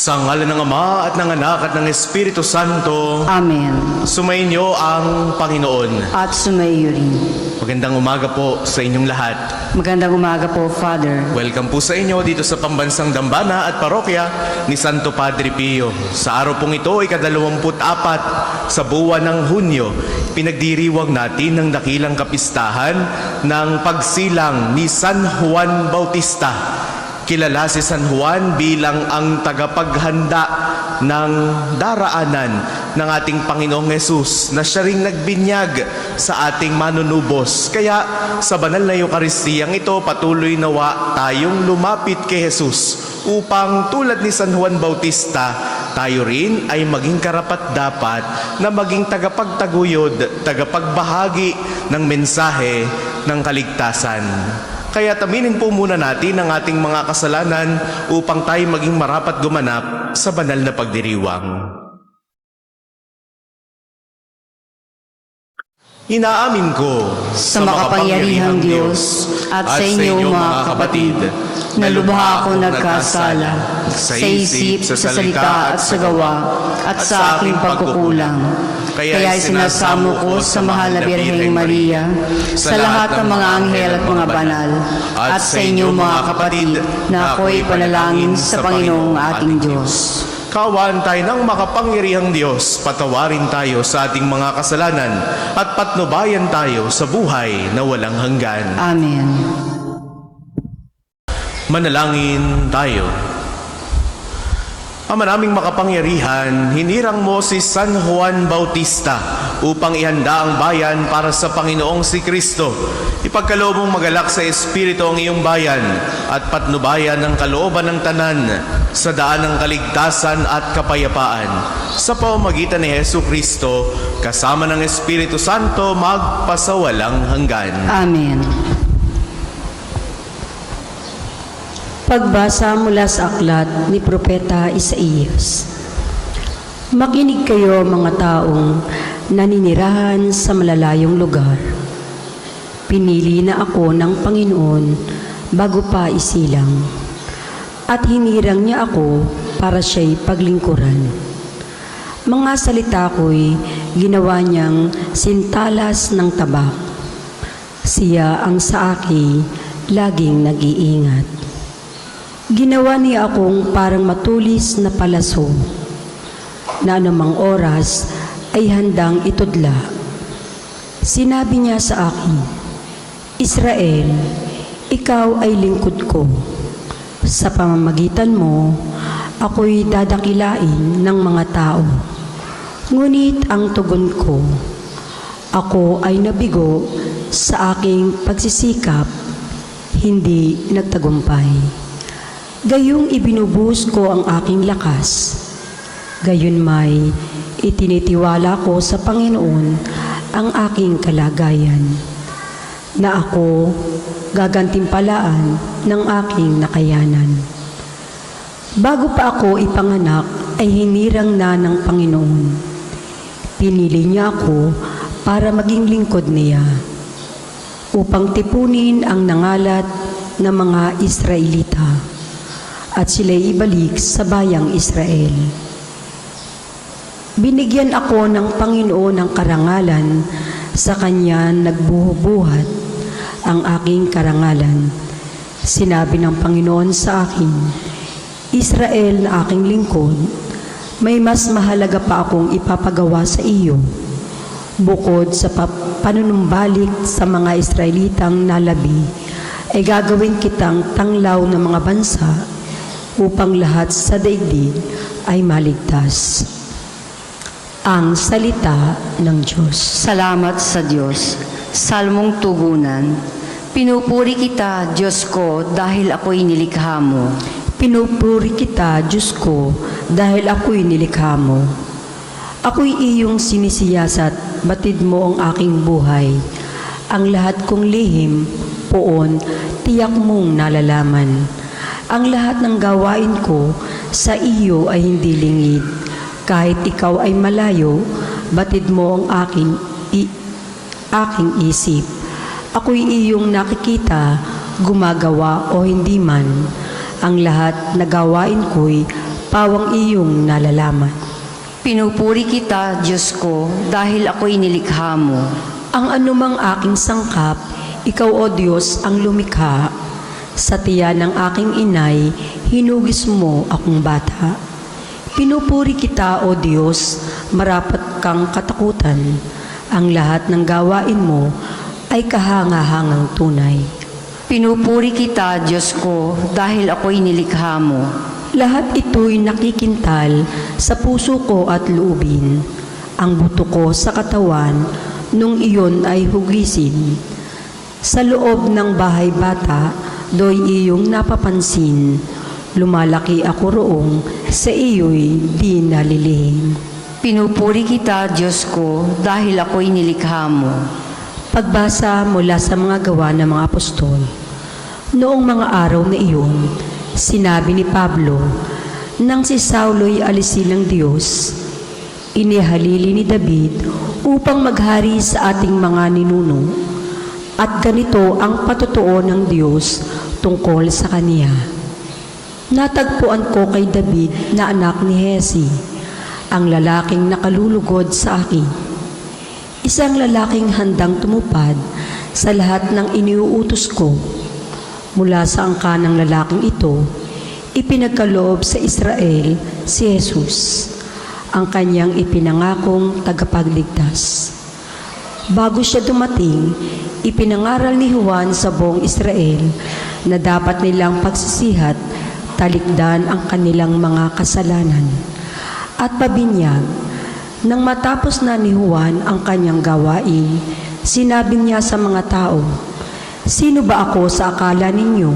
Sa ngalan ng Ama at ng Anak at ng Espiritu Santo, Amen. sumainyo ang Panginoon. At sumayo rin. Magandang umaga po sa inyong lahat. Magandang umaga po, Father. Welcome po sa inyo dito sa Pambansang Dambana at Parokya ni Santo Padre Pio. Sa araw pong ito ay ika-24 sa buwan ng Hunyo. Pinagdiriwang natin ng dakilang kapistahan ng pagsilang ni San Juan Bautista. Kilala si San Juan bilang ang tagapaghanda ng daraanan ng ating Panginoong Hesus na siya ring nagbinyag sa ating manunubos. Kaya sa banal na Eukaristiyang ito, patuloy nawa tayong lumapit kay Hesus upang tulad ni San Juan Bautista, tayo rin ay maging karapat-dapat na maging tagapagtaguyod, tagapagbahagi ng mensahe ng kaligtasan. Kaya taminin po muna natin ang ating mga kasalanan upang tayo maging marapat gumanap sa banal na pagdiriwang. Inaamin ko Sa makapangyarihang Diyos at sa inyo mga kapatid, na lubha ako nagkasala sa isip, sa salita at sa gawa at sa aking pagkukulang. Kaya sinasamo ko sa mahal na Birheng Maria, sa lahat ng mga anghel at mga banal, at sa inyo mga kapatid, na ako'y panalangin sa Panginoong ating Diyos. Kaawaan tayo ng makapangyarihang Diyos, patawarin tayo sa ating mga kasalanan at patnubayan tayo sa buhay na walang hanggan. Amen. Manalangin tayo. Ama naming makapangyarihan, hinirang mo si San Juan Bautista upang ihanda ang bayan para sa Panginoong si Kristo. Ipagkaloob mong magalak sa Espiritu ang iyong bayan at patnubayan ng kalooban ng tanan sa daan ng kaligtasan at kapayapaan. Sa pamamagitan ni Hesu Kristo, kasama ng Espiritu Santo, magpasawalang hanggan. Amen. Pagbasa mula sa aklat ni Propeta Isaías. Makinig kayo mga taong naninirahan sa malalayong lugar. Pinili na ako ng Panginoon bago pa isilang, at hinirang niya ako para siya'y paglingkuran. Mga salita ko'y ginawa niyang sintalas ng tabak. Siya ang sa akin laging nag-iingat. Ginawa niya akong parang matulis na palaso, na anumang oras ay handang itudla. Sinabi niya sa akin, Israel, ikaw ay lingkod ko. Sa pamamagitan mo, ako'y dadakilain ng mga tao. Ngunit ang tugon ko, ako ay nabigo sa aking pagsisikap, hindi nagtagumpay. Gayong ibinubuhos ko ang aking lakas. Gayon may itinitiwala ko sa Panginoon ang aking kalagayan, na ako gagantimpalaan ng aking nakayanan. Bago pa ako ipanganak ay hinirang na ng Panginoon. Pinili niya ako para maging lingkod niya, upang tipunin ang nangalat ng mga Israelita at sila'y ibalik sa bayang Israel. Binigyan ako ng Panginoon ng karangalan, sa Kanya nagbubuhat ang aking karangalan. Sinabi ng Panginoon sa akin, Israel na aking lingkod, may mas mahalaga pa akong ipapagawa sa iyo. Bukod sa panunumbalik sa mga Israelitang nalabi, ay gagawin kitang tanglaw ng mga bansa upang lahat sa daigdig ay maligtas. Ang salita ng Diyos. Salamat sa Diyos. Salmong tugunan. Pinupuri kita, Diyos ko, dahil ako'y nilikha mo. Pinupuri kita, Diyos ko, dahil ako'y nilikha mo. Ako'y iyong sinisiyasat, batid mo ang aking buhay. Ang lahat kong lihim, poon, tiyak mong nalalaman. Ang lahat ng gawain ko sa iyo ay hindi lingid. Kahit ikaw ay malayo, batid mo ang aking isip. Ako'y iyong nakikita, gumagawa o hindi man. Ang lahat na gawain ko'y pawang iyong nalalaman. Pinupuri kita, Diyos ko, dahil ako'y nilikha mo. Ang anumang aking sangkap, ikaw o Diyos ang lumikha. Sa tiyan ng aking inay, hinugis mo akong bata. Pinupuri kita o Diyos, marapat kang katakutan. Ang lahat ng gawain mo ay kahangahangang tunay. Pinupuri kita, Diyos ko, dahil ako'y nilikha mo. Lahat ito'y nakikintal sa puso ko at loobin. Ang buto ko sa katawan, nung iyon ay hugisin. Sa loob ng bahay bata, do'y iyong napapansin. Lumalaki ako roong, sa iyo'y di nalilihim. Pinupuri kita, Diyos ko, dahil ako'y nilikha mo. Pagbasa mula sa mga gawa ng mga apostol. Noong mga araw na iyon, sinabi ni Pablo, nang si Saulo'y alisin ng Diyos, inihalili ni David upang maghari sa ating mga ninuno. At ganito ang patutuo ng Diyos tungkol sa kaniya. Natagpuan ko kay David na anak ni Hesi, ang lalaking nakalulugod sa akin. Isang lalaking handang tumupad sa lahat ng iniuutos ko. Mula sa angka ng lalaking ito, ipinagkaloob sa Israel si Jesus, ang kanyang ipinangakong tagapagligtas. Bago siya dumating, ipinangaral ni Juan sa buong Israel na dapat nilang pagsisihat, talikdan ang kanilang mga kasalanan. At pabinyag, nang matapos na ni Juan ang kanyang gawain, sinabi niya sa mga tao, "Sino ba ako sa akala ninyo?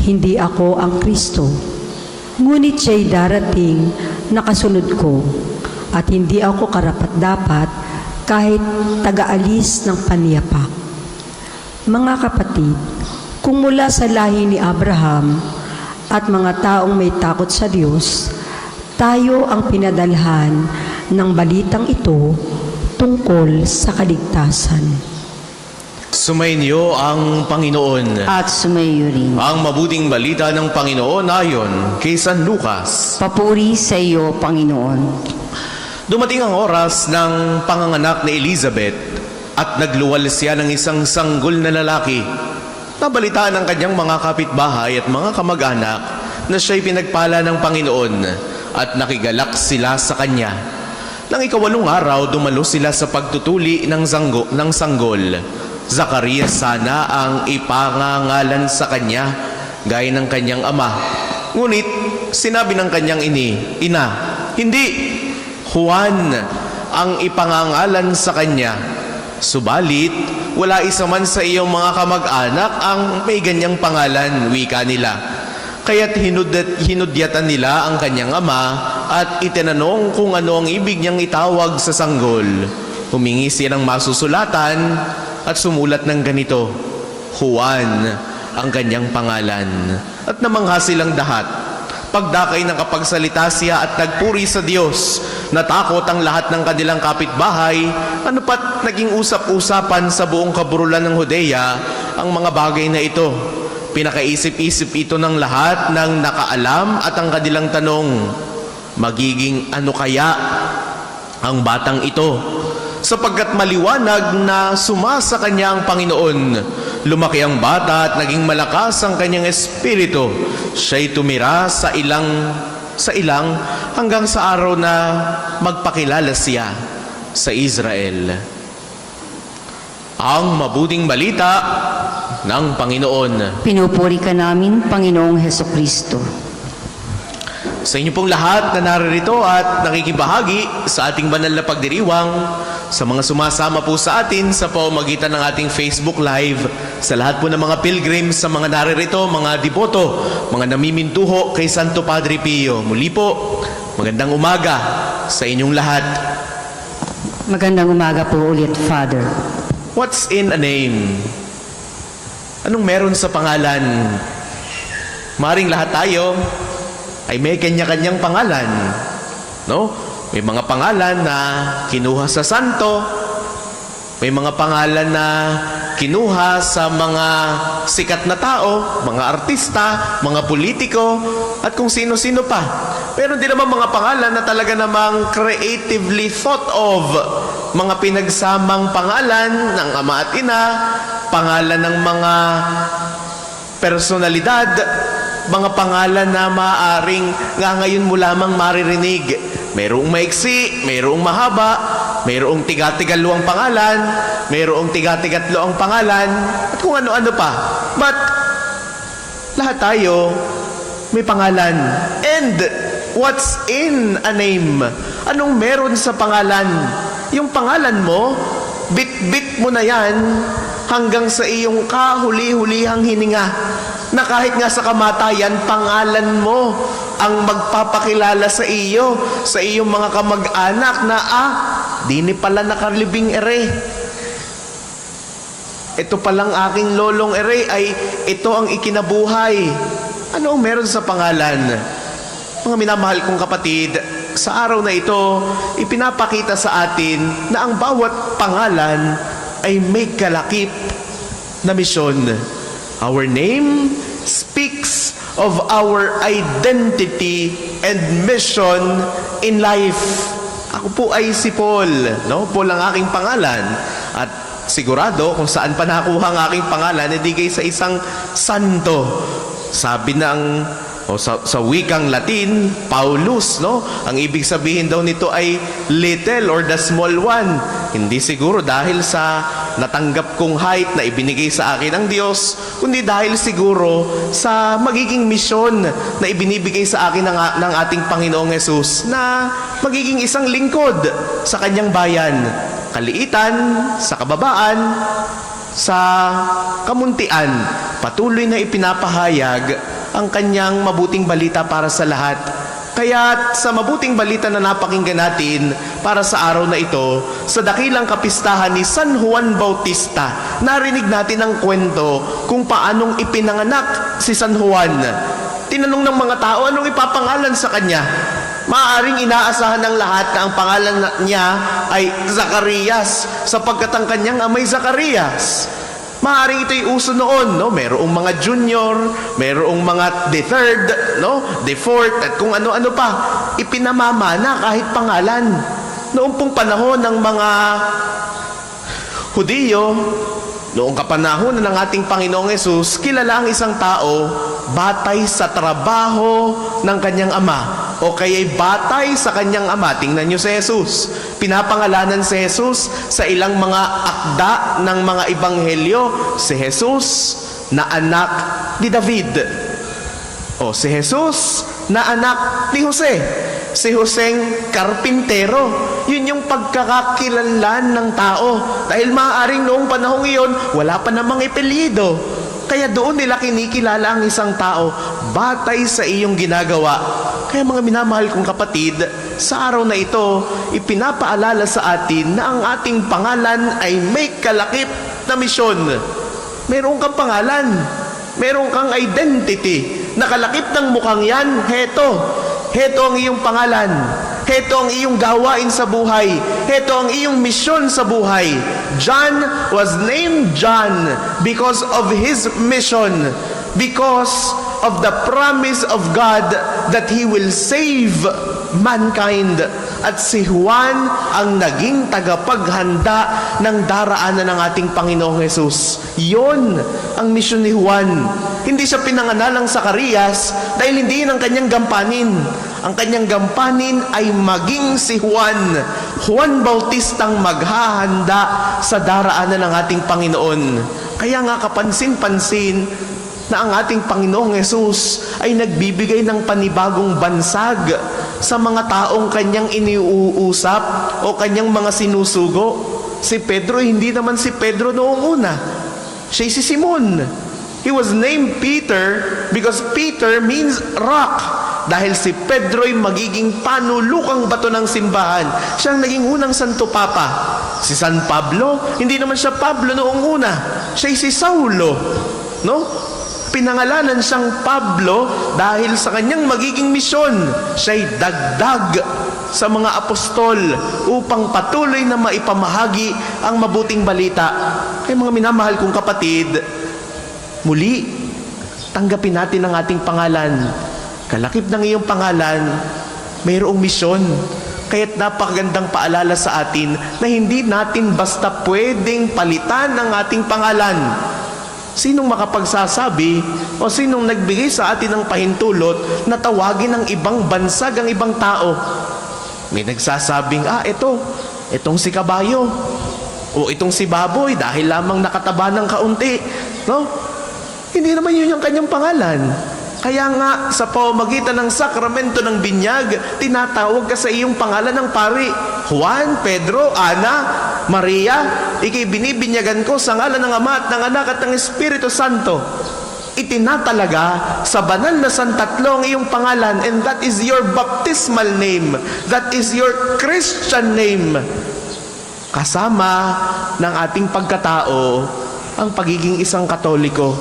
Hindi ako ang Kristo. Ngunit siya'y darating na kasunod ko, at hindi ako karapat-dapat kahit taga-alis ng paniyapak." Mga kapatid, kung mula sa lahi ni Abraham at mga taong may takot sa Diyos, tayo ang pinadalhan ng balitang ito tungkol sa kaligtasan. Sumainyo ang Panginoon. At sumayo rin. Ang mabuting balita ng Panginoon ayon kay San Lucas. Papuri sa iyo, Panginoon. Dumating ang oras ng panganganak ni Elizabeth at nagluwal siya ng isang sanggol na lalaki. Nabalitaan ng kanyang mga kapitbahay at mga kamag-anak na siya'y pinagpala ng Panginoon at nakigalak sila sa kanya. Nang ika-8 araw, dumalo sila sa pagtutuli ng sanggol. Zacarias sana ang ipangangalan sa kanya, gaya ng kanyang ama. Ngunit sinabi ng kanyang ina, "Hindi, Juan ang ipangangalan sa kanya." Subalit, wala isa man sa iyong mga kamag-anak ang may ganyang pangalan, wika nila. Kaya't hinudyatan nila ang kanyang ama at itinanong kung ano ang ibig niyang itawag sa sanggol. Humingi siya ng masusulatan at sumulat ng ganito, "Juan ang kanyang pangalan." At namangha silang lahat. Pagdakay nakapagsalita siya at nagpuri sa Diyos. Natakot ang lahat ng kanilang kapitbahay, ano pat naging usap-usapan sa buong kaburulan ng Judea ang mga bagay na ito. Pinakaisip-isip ito ng lahat ng nakaalam at ang kanilang tanong, magiging ano kaya ang batang ito? Sapagkat maliwanag na sumasa kanya ang Panginoon. Lumaki ang bata at naging malakas ang kanyang espiritu. Siya'y tumira sa ilang hanggang sa araw na magpakilala siya sa Israel. Ang mabuting balita ng Panginoon. Pinupuri ka namin, Panginoong Hesukristo. Sa inyo pong lahat na naririto at nakikibahagi sa ating banal na pagdiriwang, sa mga sumasama po sa atin sa pamamagitan ng ating Facebook Live, sa lahat po ng mga pilgrims, sa mga naririto, mga deboto, mga namimintuho kay Santo Padre Pio. Muli po, magandang umaga sa inyong lahat. Magandang umaga po ulit, Father. What's in a name? Anong meron sa pangalan? Maring lahat tayo ay may kanya-kanyang pangalan. No? May mga pangalan na kinuha sa santo. May mga pangalan na kinuha sa mga sikat na tao, mga artista, mga politiko, at kung sino-sino pa. Pero din naman mga pangalan na talaga namang creatively thought of. Mga pinagsamang pangalan ng ama at ina, pangalan ng mga personalidad, mga pangalan na maaaring nga ngayon mo lamang maririnig. Mayroong maiksi, mayroong mahaba, mayroong tiga-tigalawang pangalan, mayroong tiga-tigatlo ang pangalan, at kung ano-ano pa. But lahat tayo may pangalan. And what's in a name? Anong meron sa pangalan? Yung pangalan mo, bit-bit mo na yan hanggang sa iyong kahuli-hulihang hininga, na kahit nga sa kamatayan, pangalan mo ang magpapakilala sa iyo, sa iyong mga kamag-anak na, di ni pala nakalibing ere. Ito palang aking lolong ere ay ito ang ikinabuhay. Ano ang meron sa pangalan? Mga minamahal kong kapatid, sa araw na ito, ipinapakita sa atin na ang bawat pangalan ay may kalakip na misyon. Our name speaks of our identity and mission in life. Ako po ay si Paul, no? Paul ang aking pangalan. At sigurado kung saan pa nakuha ang aking pangalan, nadigay sa isang santo. Sabi ng sa wikang Latin, Paulus, no? Ang ibig sabihin daw nito ay little or the small one. Hindi siguro dahil sa natanggap kong height na ibinigay sa akin ng Diyos, kundi dahil siguro sa magiging misyon na ibinibigay sa akin ng ating Panginoong Hesus na magiging isang lingkod sa kanyang bayan. Kaliitan, sa kababaan, sa kamuntian, patuloy na ipinapahayag ang kanyang mabuting balita para sa lahat. Kaya sa mabuting balita na napakinggan natin para sa araw na ito, sa dakilang kapistahan ni San Juan Bautista, narinig natin ang kwento kung paanong ipinanganak si San Juan. Tinanong ng mga tao, anong ipapangalan sa kanya? Maaaring inaasahan ng lahat na ang pangalan niya ay Zacarias, sapagkat ang kanyang amay Zacarias. Maaaring ito'y uso noon, no? Mayroong mga junior, mayroong mga the third, no? The fourth, at kung ano-ano pa. Ipinamamana kahit pangalan. Noong pong panahon ng mga Hudiyo, noong kapanahon ng ating Panginoong Hesus, kilala ang isang tao batay sa trabaho ng kanyang ama o kaya'y batay sa kanyang ama. Tingnan niyo si Jesus. Pinapangalanan si Jesus sa ilang mga akda ng mga ebanghelyo, si Jesus na anak ni David. O si Jesus na anak ni Jose. Si Joseng karpintero. Yun yung pagkakakilanlan ng tao. Dahil maaaring noong panahong iyon, wala pa namang apelyido. Kaya doon nila kinikilala ang isang tao batay sa iyong ginagawa. Kaya mga minamahal kong kapatid, sa araw na ito, ipinapaalala sa atin na ang ating pangalan ay may kalakip na misyon. Meron kang pangalan, meron kang identity. Nakalakip ng mukhang yan, heto. Heto ang iyong pangalan. Heto ang iyong gawain sa buhay. Heto ang iyong misyon sa buhay. John was named John because of his mission. Because of the promise of God that He will save mankind. At si Juan ang naging tagapaghanda ng daraanan ng ating Panginoong Hesus. Yon ang misyon ni Juan. Hindi siya pinanganak ng Zacarias dahil hindi yun ang kanyang gampanin. Ang kanyang gampanin ay maging si Juan. Juan Bautistang maghahanda sa daraanan ng ating Panginoon. Kaya nga kapansin-pansin na ang ating Panginoong Hesus ay nagbibigay ng panibagong bansag sa mga taong kanyang iniuusap o kanyang mga sinusugo. Si Pedro, hindi naman si Pedro noong una. Siya si Simon. He was named Peter because Peter means rock. Dahil si Pedro ay magiging panulukang bato ng simbahan. Siya ang naging unang Santo Papa. Si San Pablo, hindi naman siya Pablo noong una. Siya si Saulo. No? Pinangalanan siyang Pablo dahil sa kanyang magiging misyon. Siya'y dagdag sa mga apostol upang patuloy na maipamahagi ang mabuting balita. Kaya mga minamahal kong kapatid, muli, tanggapin natin ang ating pangalan. Kalakip ng iyong pangalan, mayroong misyon. Kaya't napakagandang paalala sa atin na hindi natin basta pwedeng palitan ang ating pangalan. Sinong makapagsasabi o sinong nagbigay sa atin ng pahintulot na tawagin ng ibang bansag ang ibang tao? May nagsasabing, itong si Kabayo o itong si Baboy dahil lamang nakataba ng kaunti. No? Hindi naman yun yung kanyang pangalan. Kaya nga, sa pamamagitan ng sakramento ng binyag, tinatawag ka sa iyong pangalan ng pari. Juan, Pedro, Ana, Maria, ikay binibinyagan ko sa ngalan ng Ama at ng Anak at ng Espiritu Santo. Itinatalaga sa banal na santatlo ang iyong pangalan, and that is your baptismal name. That is your Christian name. Kasama ng ating pagkatao ang pagiging isang Katoliko.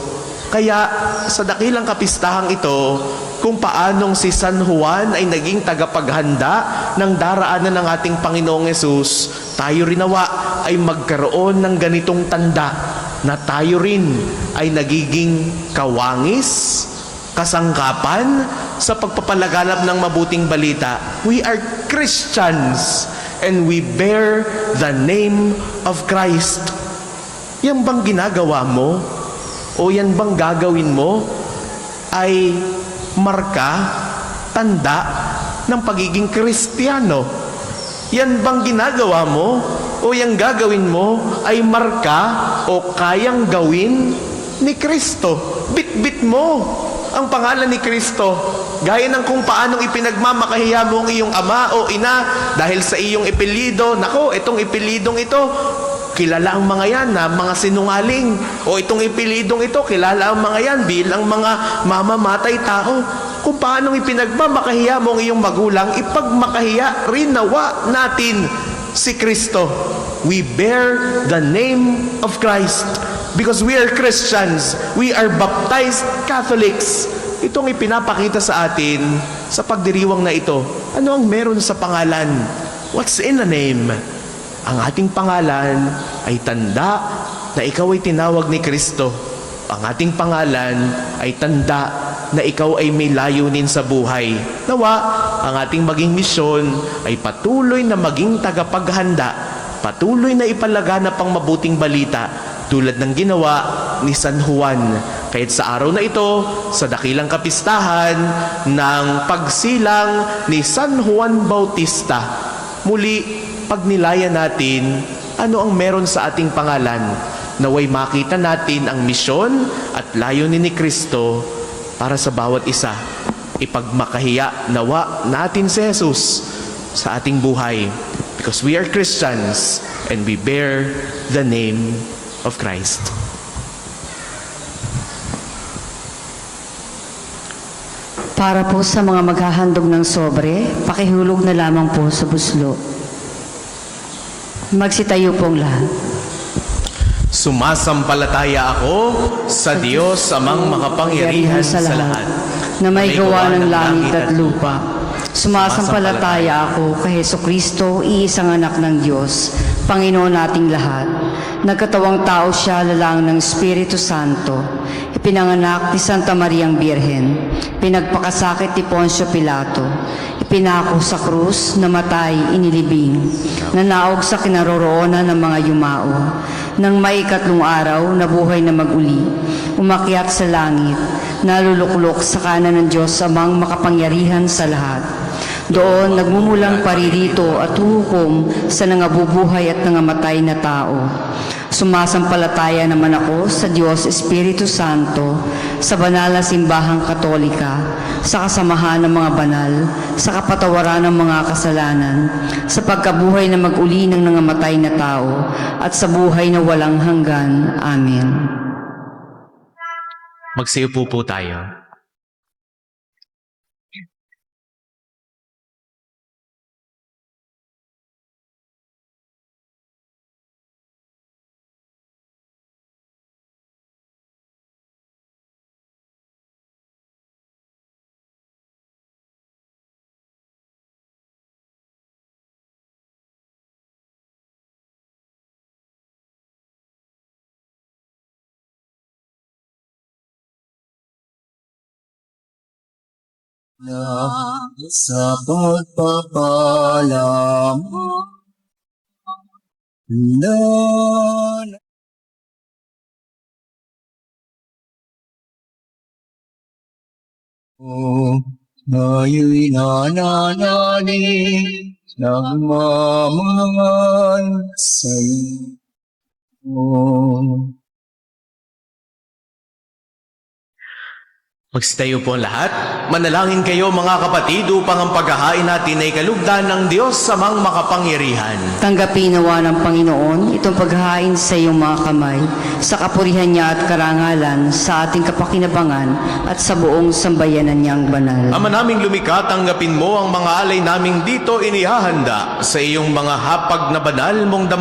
Kaya sa dakilang kapistahang ito, kung paanong si San Juan ay naging tagapaghanda ng daraanan ng ating Panginoong Yesus, tayo rin nawa ay magkaroon ng ganitong tanda na tayo rin ay nagiging kawangis, kasangkapan sa pagpapalaganap ng mabuting balita. We are Christians and we bear the name of Christ. Yan bang ginagawa mo? O yan bang gagawin mo ay marka, tanda ng pagiging Kristiyano? Yan bang ginagawa mo o yan gagawin mo ay marka o kayang gawin ni Kristo? Bit-bit mo ang pangalan ni Kristo. Gaya ng kung paanong ipinagmamakahiya mo ang iyong ama o ina dahil sa iyong epelido. Nako, itong epelidong ito, kilala ang mga yan na mga sinungaling. O itong ipilidong ito, kilala ang mga yan bilang mga mamamatay tao. Kung paanong ipinagmamakahiya mo ang iyong magulang, ipagmakahiya rin nawa natin si Kristo. We bear the name of Christ because we are Christians. We are baptized Catholics. Itong ipinapakita sa atin sa pagdiriwang na ito. Ano ang meron sa pangalan? What's in a name? Ang ating pangalan ay tanda na ikaw ay tinawag ni Kristo. Ang ating pangalan ay tanda na ikaw ay may layunin sa buhay. Nawa, ang ating maging misyon ay patuloy na maging tagapaghanda, patuloy na ipalaganap ang mabuting balita tulad ng ginawa ni San Juan. Kahit sa araw na ito, sa dakilang kapistahan ng pagsilang ni San Juan Bautista, muli pagnilayan natin ano ang meron sa ating pangalan, naway makita natin ang misyon at layunin ni Kristo para sa bawat isa. Ipagmakahiya nawa natin si Jesus sa ating buhay because we are Christians and we bear the name of Christ. Para po sa mga maghahandog ng sobre, pakihulog na lamang po sa buslo. Magsitayo pong lahat. Sumasampalataya ako sa Diyos amang makapangyarihan sa lahat, na may gawa ng langit at lupa. Sumasampalataya ako kay Hesukristo, iisang anak ng Diyos, Panginoon nating lahat. Nagkatawang tao siya lalang ng Espiritu Santo. Ipinanganak ni Santa Mariang Birhen. Pinagpakasakit ni Poncio Pilato. Ipinako sa krus, namatay, inilibing. Nanaog sa kinaroroonan ng mga yumao. Nang may ikatlong araw, nabuhay na mag-uli. Umakyat sa langit. Naluluklok sa kanan ng Diyos amang makapangyarihan sa lahat. Doon nagmumulang paririto at hukom sa nangabubuhay at nangamatay na tao. Sumasampalataya naman ako sa Diyos Espiritu Santo, sa banal na simbahang katolika, sa kasamahan ng mga banal, sa kapatawaran ng mga kasalanan, sa pagkabuhay na mag-uli ng nangamatay na tao, at sa buhay na walang hanggan. Amen. Magsiupo po tayo. sa pagpapalam na ngayon nananalig nagmamahal sa'yo. Magsitayo po ang lahat. Manalangin kayo mga kapatid upang ang paghahain natin ay kalugdan ng Diyos sa mang makapangyarihan. Tanggapin nawa ng Panginoon itong paghahain sa iyong mga kamay, sa kapurihan niya at karangalan, sa ating kapakinabangan at sa buong sambayanan niyang banal. Ama naming lumikha, tanggapin mo ang mga alay naming dito inihahanda sa iyong mga hapag na banal mong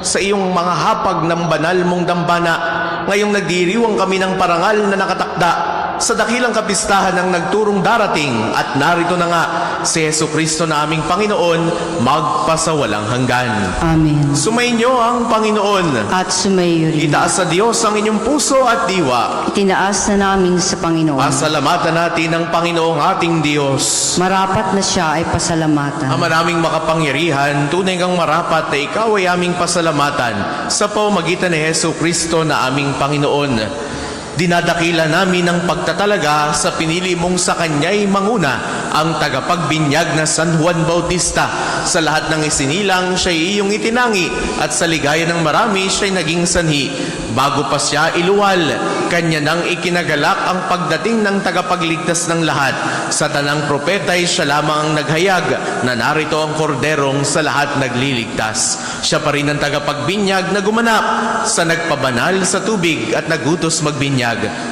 sa iyong mga hapag ng banal mong dambana. Ngayong nagdiriwang kami ng parangal na nakatakda sa dakilang kapistahan ng nagturong darating, at narito na nga si Jesucristo na aming Panginoon, magpasawalang hanggan. Amen. Sumainyo ang Panginoon. At sumayo rin. Itaas sa Diyos ang inyong puso at diwa. Itinaas na namin sa Panginoon. Pasalamatan natin ang Panginoong ating Diyos. Marapat na siya ay pasalamatan. Ama naming makapangyarihan, tunay kang marapat na ikaw ay aming pasalamatan sa pamamagitan ni Jesucristo na aming Panginoon. Dinadakila namin ang pagtatalaga sa pinili mong sa kanya'y manguna, ang tagapagbinyag na San Juan Bautista. Sa lahat ng isinilang, siya'y iyong itinangi, at sa ligaya ng marami, siya'y naging sanhi. Bago pa siya iluwal, kanya nang ikinagalak ang pagdating ng tagapagligtas ng lahat. Sa tanang propeta'y siya lamang ang naghayag, na narito ang korderong sa lahat nagliligtas. Siya pa rin ang tagapagbinyag na gumanap sa nagpabanal sa tubig at nagutos magbinyag,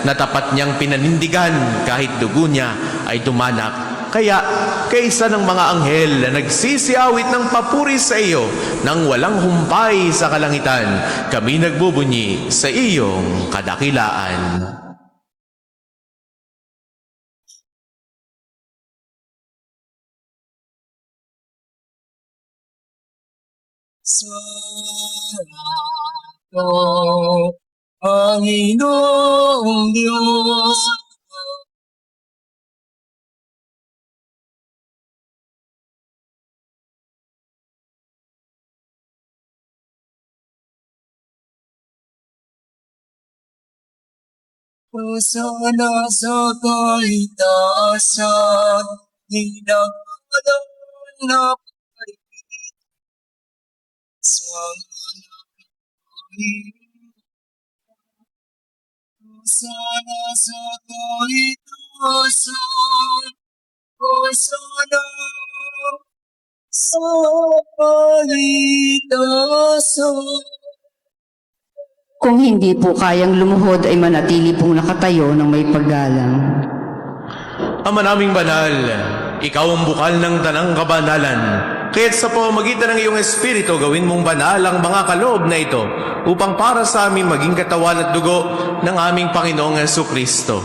na tapat niyang pinanindigan kahit dugo niya ay tumanak. Kaya, kaisa ng mga anghel na nagsisiawit ng papuri sa iyo nang walang humpay sa kalangitan, kami nagbubunyi sa iyong kadakilaan. Salamat, Panginoong Diyos. Sana sa kaitaasan, hinagalan na pag-ibig sa sana sa kaitaasan, o sana sa kaitaasan. Kung hindi po kayang lumuhod ay manatili pong nakatayo ng may paggalang. Ama naming banal, ikaw ang bukal ng tanang kabanalan. Kaya't sa pamamagitan ng iyong Espiritu, gawin mong banal ang mga kaloob na ito, upang para sa amin maging katawan at dugo ng aming Panginoong Jesucristo.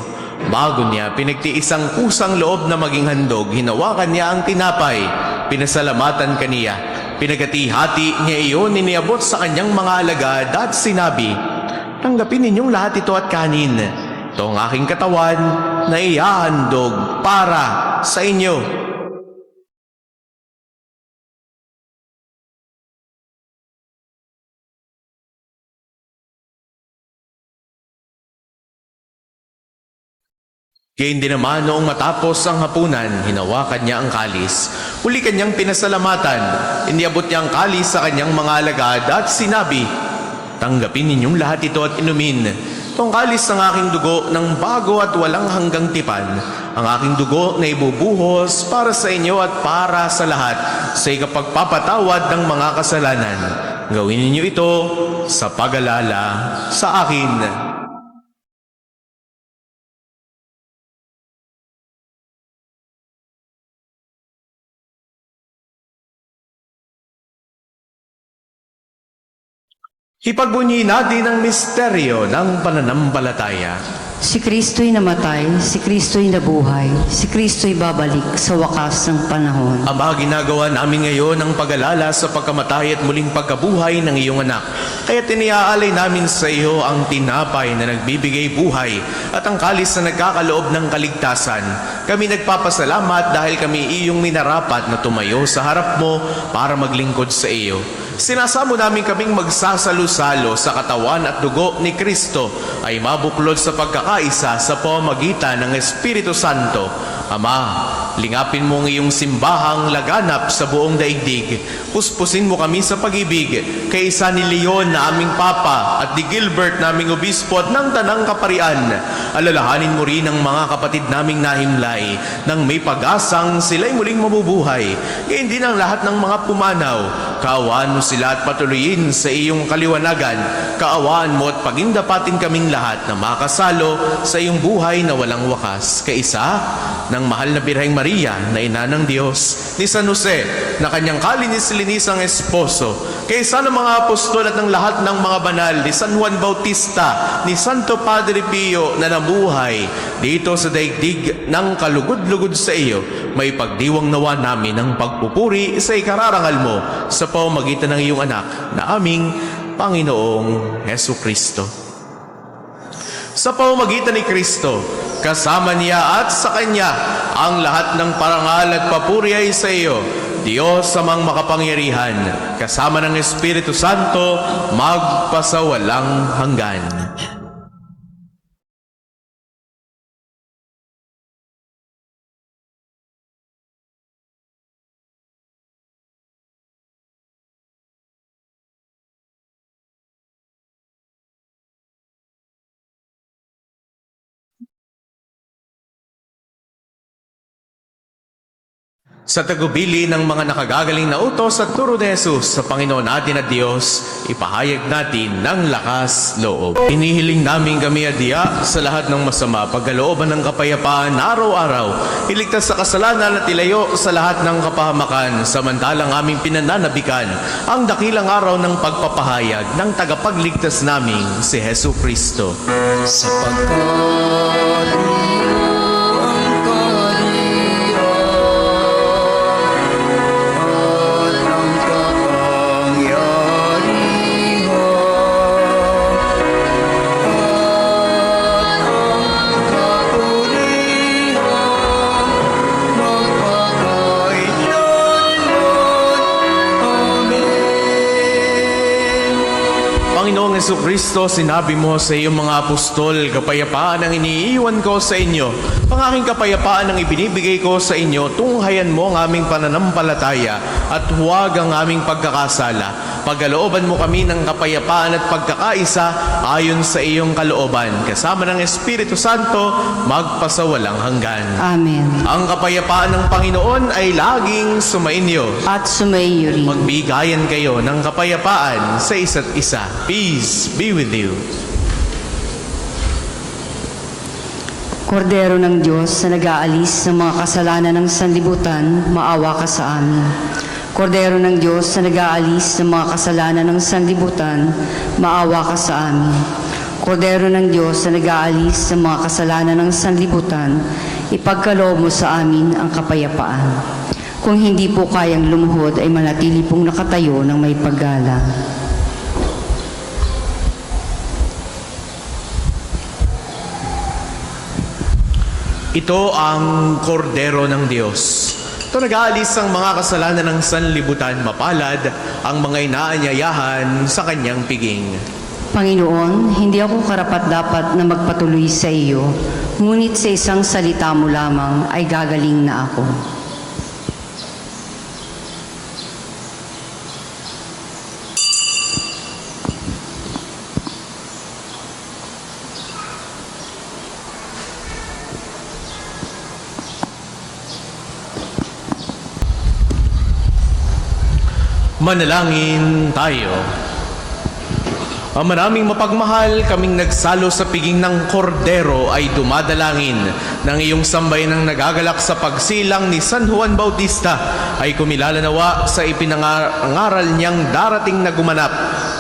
Bago niya pinagtiis ang kusang loob na maging handog, hinawakan niya ang tinapay, pinasalamatan kaniya. Pinagati-hati niya iyon, iniabot sa kanyang mga alagad at sinabi, "Tanggapin ninyong lahat ito at kanin. Ito ang aking katawan na ihahandog para sa inyo." Gayon din naman noong matapos ang hapunan, hinawakan niya ang kalis. Uli kanyang pinasalamatan, iniabot niya ang kalis sa kanyang mga alagad at sinabi, "Tanggapin ninyong lahat ito at inumin. Itong kalis ng aking dugo ng bago at walang hanggang tipan, ang aking dugo na ibubuhos para sa inyo at para sa lahat sa ikapagpapatawad ng mga kasalanan. Gawin ninyo ito sa pag-alala sa akin." Ipagbunyi natin ang misteryo ng pananampalataya. Si Kristo'y namatay, si Kristo'y nabuhay, si Kristo'y babalik sa wakas ng panahon. Ama, ginagawa namin ngayon ang pag-alala sa pagkamatay at muling pagkabuhay ng iyong anak. Kaya tiniaalay namin sa iyo ang tinapay na nagbibigay buhay at ang kalis na nagkakaloob ng kaligtasan. Kami nagpapasalamat dahil kami iyong minarapat na tumayo sa harap mo para maglingkod sa iyo. Sinasamo namin kaming magsasalo-salo sa katawan at dugo ni Kristo ay mabuklod sa pagkakaisa sa pamamagitan ng Espiritu Santo. Ama, lingapin mo ang iyong simbahang laganap sa buong daigdig. Puspusin mo kami sa pag-ibig kay isa ni Leon na aming Papa at ni Gilbert naming Obispo at ng Tanang Kaparian. Alalahanin mo rin ang mga kapatid naming nahimlay nang may pag-asang sila'y muling mabubuhay. Gayon din ang lahat ng mga pumanaw. Kaawaan mo sila at patuloyin sa iyong kaliwanagan. Kaawaan mo at pagindapatin kaming lahat na makasalo sa iyong buhay na walang wakas. Kaisa ng mahal na Birheng Maria na ina ng Diyos, ni San Jose na kanyang kalinis-linisang esposo, kaysa ng mga apostol at ng lahat ng mga banal, ni San Juan Bautista, ni Santo Padre Pio na nabuhay dito sa daigdig ng kalugod-lugod sa iyo, may pagdiwang nawa namin ng pagpupuri sa ikararangal mo sa pamamagitan ng iyong anak na aming Panginoong Hesu Kristo. Sa pamamagitan ni Kristo, kasama niya at sa Kanya, ang lahat ng parangal at papuri ay sa iyo, Diyos amang makapangyarihan, kasama ng Espiritu Santo, magpasawalang hanggan. Sa tagubili ng mga nakagagaling na utos at turo ni Jesus sa Panginoon natin at Diyos, ipahayag natin ng lakas loob. Inihiling namin kami adya sa lahat ng masama, pagkalooban ng kapayapaan araw-araw, iligtas sa kasalanan at ilayo sa lahat ng kapahamakan, samantalang aming pinananabikan ang dakilang araw ng pagpapahayag ng tagapagligtas naming si Hesu Kristo. Panginoong Jesucristo, sinabi mo sa iyong mga apostol, kapayapaan ang iniiwan ko sa inyo. Ang aking kapayapaan ang ibinibigay ko sa inyo, tunghayan mo ang aming pananampalataya at huwag ang aming pagkakasala. Pagkalooban mo kami ng kapayapaan at pagkakaisa ayon sa iyong kalooban. Kasama ng Espiritu Santo, magpasawalang hanggan. Amen. Ang kapayapaan ng Panginoon ay laging sumainyo. At sumaiyo rin. Magbigayan kayo ng kapayapaan sa isa't isa. Peace be with you. Kordero ng Diyos na nag-aalis ng mga kasalanan ng sanlibutan, maawa ka sa amin. Kordero ng Diyos na nag-aalis ng mga kasalanan ng sanlibutan, maawa ka sa amin. Kordero ng Diyos na nag-aalis ng mga kasalanan ng sanlibutan, ipagkaloob mo sa amin ang kapayapaan. Kung hindi po kayang lumuhod, ay manatili pong nakatayo ng may paggalang. Ito ang kordero ng Diyos. Ito nag-aalis ang mga kasalanan ng sanlibutan, mapalad ang mga inaanyayahan sa kanyang piging. Panginoon, hindi ako karapat-dapat na magpatuloy sa iyo, ngunit sa isang salita mo lamang ay gagaling na ako. Manalangin tayo. Ama naming mapagmahal, kaming nagsalo sa piging ng kordero ay dumadalangin ng iyong sambayanang nagagalak sa pagsilang ni San Juan Bautista ay kumilala nawa sa ipinangaral niyang darating na gumanap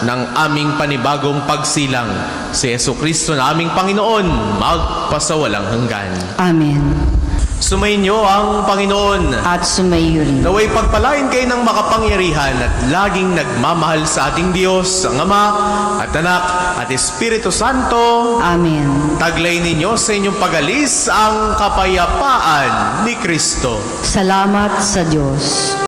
ng aming panibagong pagsilang. Si Jesucristo na aming Panginoon, magpasawalang hanggan. Amen. Sumainyo ang Panginoon. At sumayo rin. Naway pagpalain kayo ng makapangyarihan at laging nagmamahal sa ating Diyos, ang Ama at Anak at Espiritu Santo. Amen. Taglay ninyo sa inyong pag-alis ang kapayapaan ni Kristo. Salamat sa Diyos.